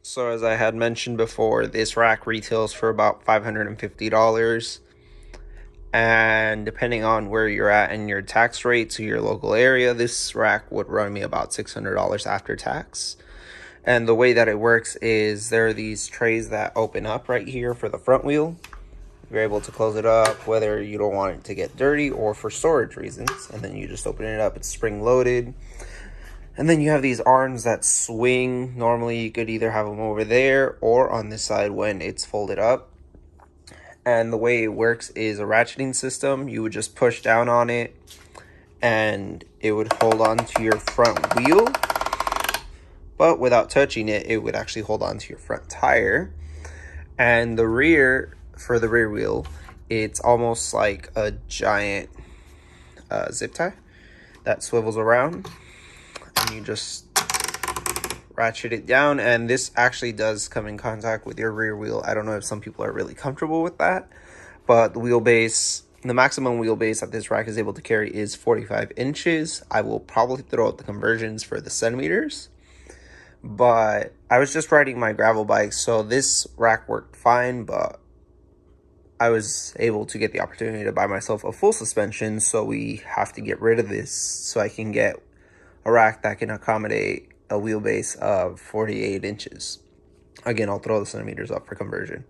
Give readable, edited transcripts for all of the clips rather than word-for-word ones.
So as I had mentioned before, this rack retails for about $550. And depending on where you're at in your tax rate to your local area, this rack would run me about $600 after tax. And the way that it works is there are these trays that open up right here for the front wheel. You're able to close it up whether you don't want it to get dirty or for storage reasons. And then you just open it up, it's spring loaded. And then you have these arms that swing. Normally you could either have them over there or on this side when it's folded up. And the way it works is a ratcheting system. You would just push down on it and it would hold on to your front wheel, but without touching it, it would actually hold on to your front tire. And the rear, for the rear wheel, it's almost like a giant zip tie that swivels around, and you just ratchet it down, and this actually does come in contact with your rear wheel. I don't know if some people are really comfortable with that, but the maximum wheelbase that this rack is able to carry is 45 inches. I will probably throw out the conversions for the centimeters, but I was just riding my gravel bike, so this rack worked fine, but I was able to get the opportunity to buy myself a full suspension, so we have to get rid of this so I can get a rack that can accommodate a wheelbase of 48 inches. Again, I'll throw the centimeters up for conversion.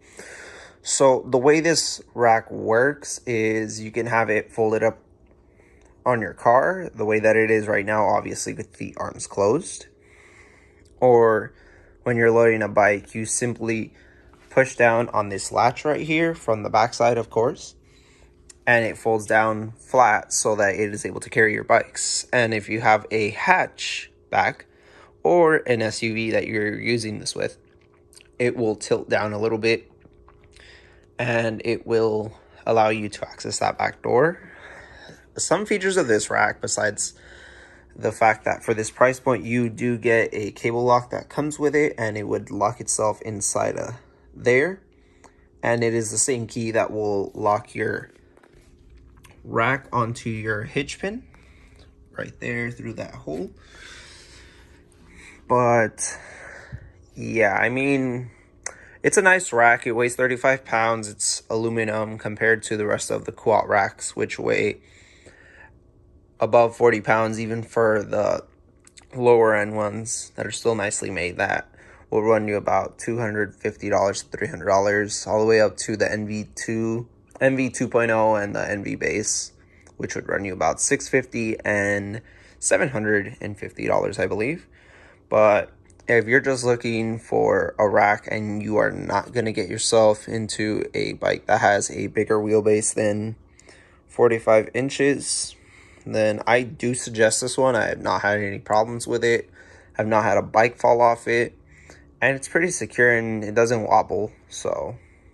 So the way this rack works is you can have it folded up on your car the way that it is right now, obviously with the arms closed. Or when you're loading a bike, you simply push down on this latch right here from the backside, of course, and it folds down flat so that it is able to carry your bikes. And if you have a hatchback or an SUV that you're using this with, it will tilt down a little bit and it will allow you to access that back door. Some features of this rack, besides the fact that for this price point you do get a cable lock that comes with it, and it would lock itself inside there, and it is the same key that will lock your rack onto your hitch pin right there through that hole. But yeah, I mean, it's a nice rack. It weighs 35 pounds. It's aluminum compared to the rest of the Kuat racks, which weigh above 40 pounds, even for the lower end ones that are still nicely made. That will run you about $250 to $300, all the way up to the NV 2.0 and the NV base, which would run you about $650 and $750, I believe. But if you're just looking for a rack and you are not going to get yourself into a bike that has a bigger wheelbase than 45 inches, then I do suggest this one. I have not had any problems with it. I've not had a bike fall off it. And it's pretty secure and it doesn't wobble. So